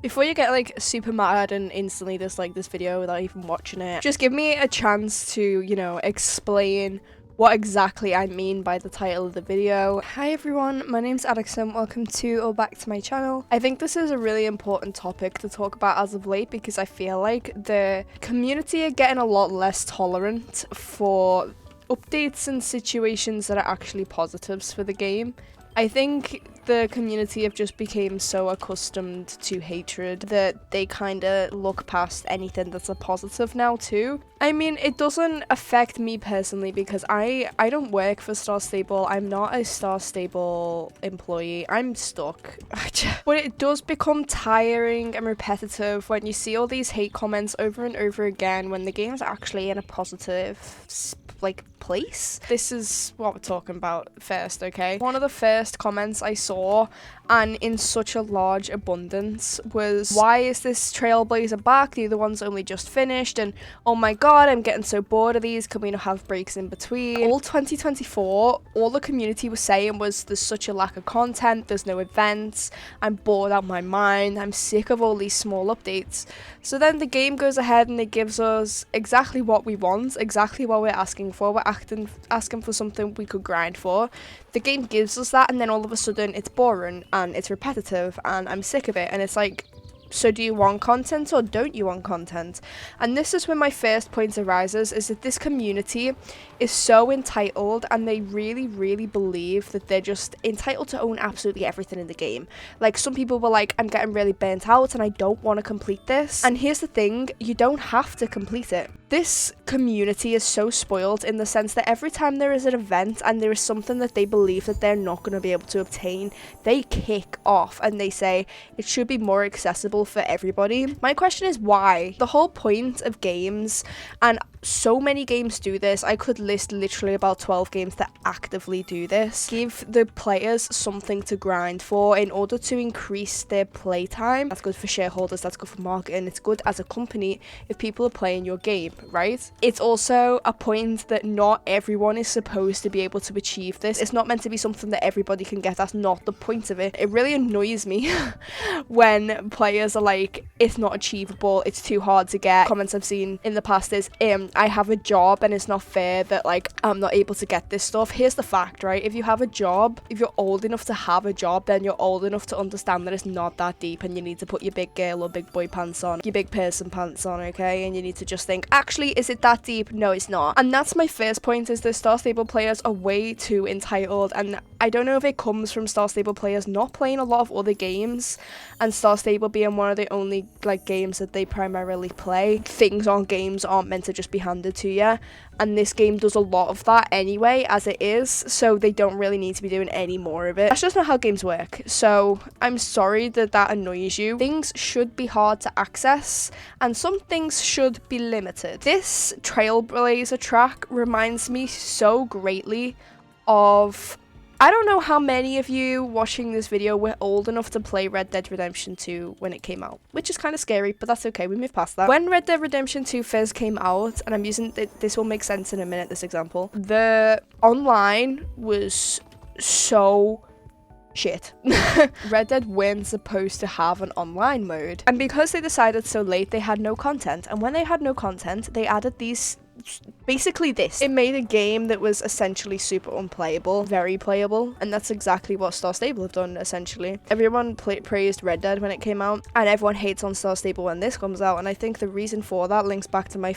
Before you get like super mad and instantly dislike this video without even watching it, just give me a chance to, you know, explain what exactly I mean by the title of the video. Hi everyone, my name's Addison, welcome to or back to my channel. I think this is a really important topic to talk about as of late because I feel like the community are getting a lot less tolerant for updates and situations that are actually positives for the game. I think the community have just become so accustomed to hatred that they kind of look past anything that's a positive now too. I mean, it doesn't affect me personally because I don't work for Star Stable. I'm not a Star Stable employee. I'm stuck. But it does become tiring and repetitive when you see all these hate comments over and over again when the game's actually in a positive like place. This is what we're talking about first, okay? One of the first comments I saw, and in such a large abundance, was, why is this Trailblazer back? The other one's only just finished, and oh my god, I'm getting so bored of these, can we not have breaks in between? All 2024, all the community was saying was, there's such a lack of content, there's no events, I'm bored out of my mind, I'm sick of all these small updates. So then the game goes ahead and it gives us exactly what we want, exactly what we're asking for. We're asking for something we could grind for. The game gives us that, and then all of a sudden it's boring and it's repetitive and I'm sick of it, and it's like, so do you want content or don't you want content? And this is when my first point arises, is that this community is so entitled and they really believe that they're just entitled to own absolutely everything in the game. Like, some people were like, I'm getting really burnt out and I don't want to complete this. And here's the thing, you don't have to complete it. This community is so spoiled in the sense that every time there is an event and there is something that they believe that they're not going to be able to obtain, they kick off and they say it should be more accessible for everybody. My question is why? The whole point of games, and so many games do this, I could list literally about 12 games that actively do this, give the players something to grind for in order to increase their playtime. That's good for shareholders, that's good for marketing, it's good as a company if people are playing your game, right? It's also a point that not everyone is supposed to be able to achieve this. It's not meant to be something that everybody can get. That's not the point of it. It really annoys me when players are like, it's not achievable, it's too hard to get. Comments I've seen in the past is, I have a job and it's not fair that like I'm not able to get this stuff. Here's the fact, right? If you have a job, if you're old enough to have a job, then you're old enough to understand that it's not that deep and you need to put your big girl or big boy pants on, your big person pants on, okay? And you need to just think, actually, is it that deep? No, it's not. And that's my first point, is that Star Stable players are way too entitled, and I don't know if it comes from Star Stable players not playing a lot of other games and Star Stable being one of the only like games that they primarily play. Things on games aren't meant to just be handed to you, and this game does a lot of that anyway as it is, so they don't really need to be doing any more of it. That's just not how games work, so I'm sorry that that annoys you. Things should be hard to access and some things should be limited. This Trailblazer track reminds me so greatly of, I don't know how many of you watching this video were old enough to play Red Dead Redemption 2 when it came out, which is kind of scary, but that's okay, we moved past that. When Red Dead Redemption 2 first came out, and I'm using, this will make sense in a minute, this example, the online was so shit. Red Dead weren't supposed to have an online mode, and because they decided so late, they had no content, and when they had no content, they added these, basically this. It made a game that was essentially super unplayable, very playable, and that's exactly what Star Stable have done, essentially. Everyone praised Red Dead when it came out, and everyone hates on Star Stable when this comes out, and I think the reason for that links back to my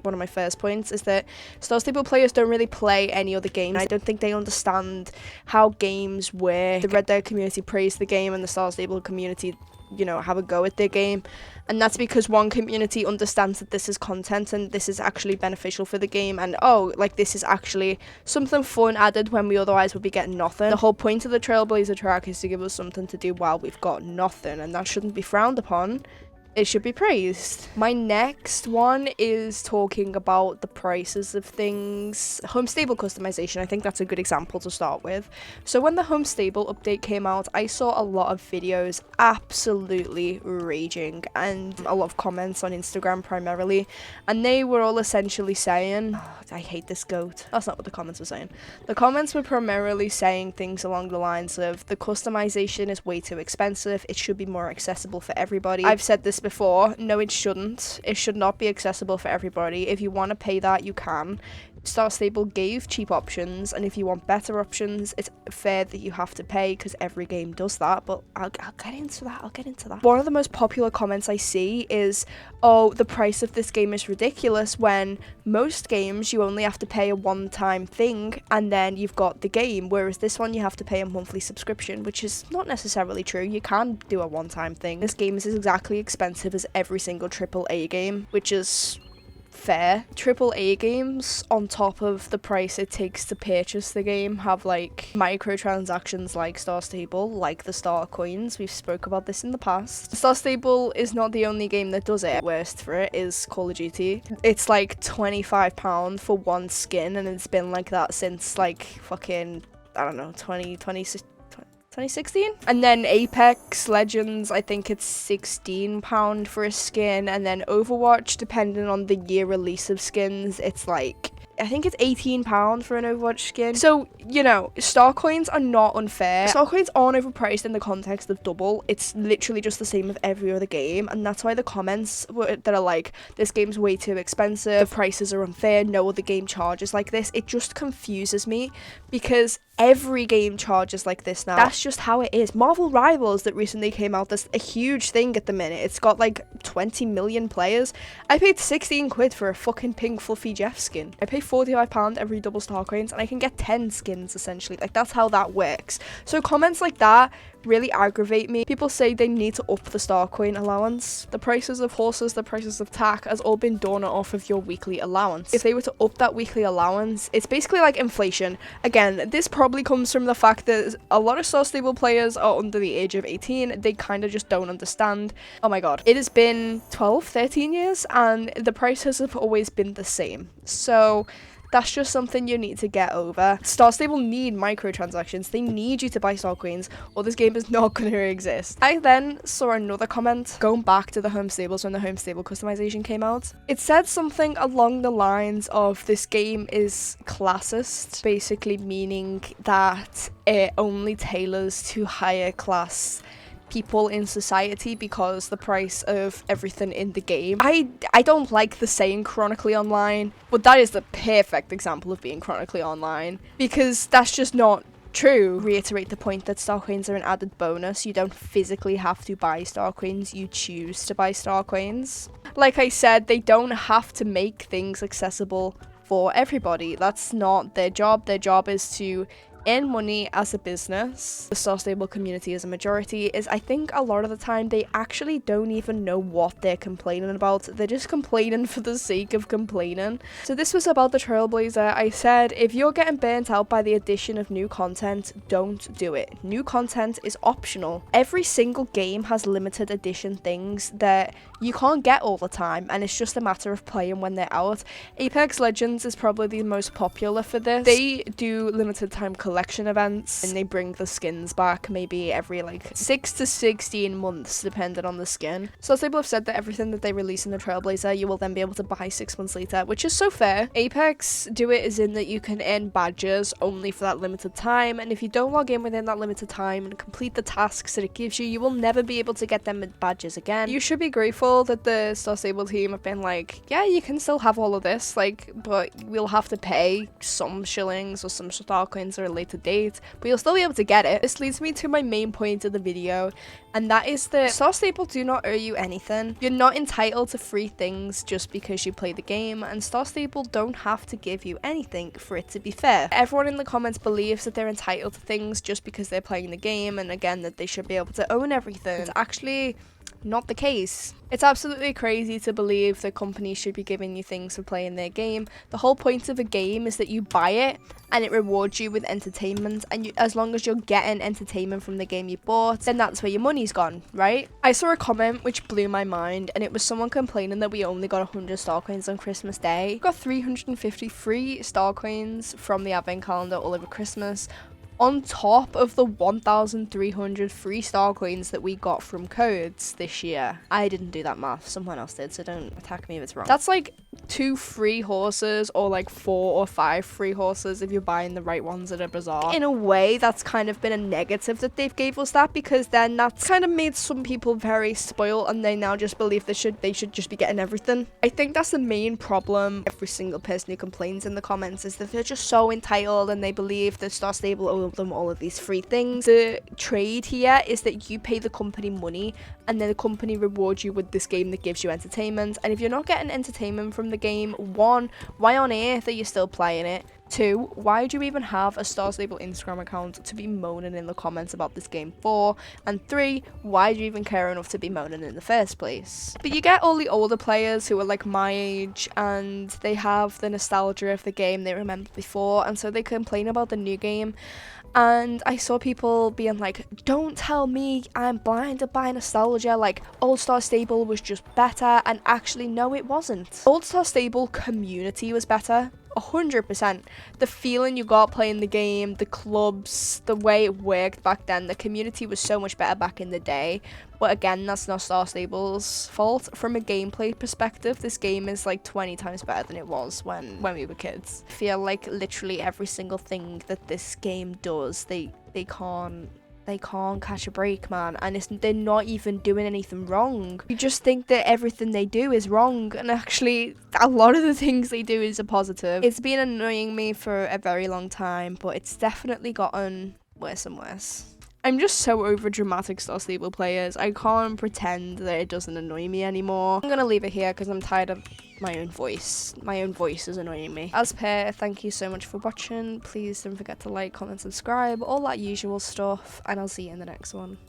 one of my first points, is that Star Stable players don't really play any other games. I don't think they understand how games work. The Red Dead community praised the game, and the Star Stable community, you know, have a go at their game, and that's because one community understands that this is content and this is actually beneficial for the game, and oh, like, this is actually something fun added when we otherwise would be getting nothing. The whole point of the Trailblazer track is to give us something to do while we've got nothing, and that shouldn't be frowned upon. it should be praised. My next one is talking about the prices of things. Home stable customization, I think that's a good example to start with. So when the home stable update came out, I saw a lot of videos absolutely raging and a lot of comments on Instagram primarily, and they were all essentially saying, oh, I hate this goat. That's not what the comments were saying. The comments were primarily saying things along the lines of the customization is way too expensive, it should be more accessible for everybody. I've said this before, no it shouldn't. It should not be accessible for everybody. If you want to pay that, you can. Star Stable gave cheap options, and if you want better options, it's fair that you have to pay because every game does that, but I'll get into that. One of the most popular comments I see is, oh, the price of this game is ridiculous, when most games you only have to pay a one-time thing and then you've got the game, whereas this one you have to pay a monthly subscription, which is not necessarily true. You can do a one-time thing. This game is exactly expensive as every single AAA game, which is fair. AAA games, on top of the price it takes to purchase the game, have like microtransactions like Star Stable, like the Star Coins. We've spoke about this in the past. Star Stable is not the only game that does it. Worst for it is Call of Duty. It's like £25 for one skin, and it's been like that since like fucking, I don't know, 2016. And then Apex Legends, I think it's £16 for a skin, and then Overwatch, depending on the year release of skins, it's like, I think it's £18 for an Overwatch skin. So, you know, Star Coins are not unfair. Star Coins aren't overpriced in the context of double. It's literally just the same with every other game, and that's why the comments that are like, this game's way too expensive, the prices are unfair, no other game charges like this, it just confuses me, because every game charges like this now. That's just how it is. Marvel Rivals that recently came out, that's a huge thing at the minute. It's got like 20 million players. I paid 16 quid for a fucking pink fluffy Jeff skin. I pay £45 every double Star Coins, and I can get 10 skins essentially. Like, that's how that works. So comments like that really aggravate me. People say they need to up the Star Coin allowance. The prices of horses, the prices of tack has all been done off of your weekly allowance. If they were to up that weekly allowance, it's basically like inflation. Again, this probably comes from the fact that a lot of Star Stable players are under the age of 18. They kind of just don't understand. Oh my god. It has been 12, 13 years, and the prices have always been the same. So that's just something you need to get over. Star Stable need microtransactions. They need you to buy Star Coins, or this game is not going to exist. I then saw another comment going back to the home stables when the home stable customization came out. It said something along the lines of, this game is classist, basically meaning that it only tailors to higher class people in society because the price of everything in the game. I don't like the saying chronically online, but that is the perfect example of being chronically online, because that's just not true. Reiterate the point that Star Coins are an added bonus. You don't physically have to buy Star Coins, you choose to buy Star Coins. Like I said, they don't have to make things accessible for everybody. That's not their job. Their job is to earn money as a business. The Star Stable community as a majority is, I think a lot of the time, they actually don't even know what they're complaining about. They're just complaining for the sake of complaining. So this was about the Trailblazer. I said, if you're getting burnt out by the addition of new content, don't do it. New content is optional. Every single game has limited edition things that you can't get all the time, and it's just a matter of playing when they're out. Apex Legends is probably the most popular for this. They do limited time collection events, and they bring the skins back maybe every like 6 to 16 months depending on the skin. So Stable have said that everything that they release in the Trailblazer you will then be able to buy 6 months later, which is so fair. Apex do it as in that you can earn badges only for that limited time, and if you don't log in within that limited time and complete the tasks that it gives you, you will never be able to get them badges again. You should be grateful that the Star Stable team have been like, yeah, you can still have all of this, like, but we'll have to pay some shillings or some Star Coins at a later date, but you'll still be able to get it. This leads me to my main point of the video, and that is that Star Stable do not owe you anything. You're not entitled to free things just because you play the game, and Star Stable don't have to give you anything for it to be fair. Everyone in the comments believes that they're entitled to things just because they're playing the game, and again, that they should be able to own everything. It's actually not the case. It's absolutely crazy to believe that companies should be giving you things for playing their game. The whole point of a game is that you buy it and it rewards you with entertainment, and as long as you're getting entertainment from the game you bought, then that's where your money's gone, right? I saw a comment which blew my mind, and it was someone complaining that we only got 100 star coins on Christmas Day. We got 350 free star coins from the advent calendar all over Christmas, on top of the 1,300 free star coins that we got from codes this year. I didn't do that math, someone else did, so don't attack me if it's wrong. That's like 2 free horses, or like 4 or 5 free horses if you're buying the right ones at a bazaar. In a way, that's kind of been a negative that they've gave us that, because then that's kind of made some people very spoiled, and they now just believe they should just be getting everything. I think that's the main problem. Every single person who complains in the comments is that they're just so entitled, and they believe that Star Stable owe them all of these free things. The trade here is that you pay the company money, and then the company rewards you with this game that gives you entertainment. And if you're not getting entertainment from the game, 1, why on earth are you still playing it? 2, why do you even have a Star Stable Instagram account to be moaning in the comments about this game for? And 3, why do you even care enough to be moaning in the first place? But you get all the older players who are like my age, and they have the nostalgia of the game they remember before, and so they complain about the new game. And I saw people being like, don't tell me I'm blinded by nostalgia, like Old Star Stable was just better. And actually, no, it wasn't. Old Star Stable community was better. 100%. The feeling you got playing the game, the clubs, the way it worked back then, the community was so much better back in the day. But again, that's not Star Stable's fault. From a gameplay perspective, this game is like 20 times better than it was when we were kids. I feel like literally every single thing that this game does, they can't catch a break, man. And they're not even doing anything wrong. You just think that everything they do is wrong, and actually a lot of the things they do is a positive. It's been annoying me for a very long time, but it's definitely gotten worse and worse. I'm just so over dramatic Star Stable players. I can't pretend that it doesn't annoy me anymore. I'm gonna leave it here because I'm tired of my own voice. My own voice is annoying me. As per, thank you so much for watching. Please don't forget to like, comment, subscribe, all that usual stuff, and I'll see you in the next one.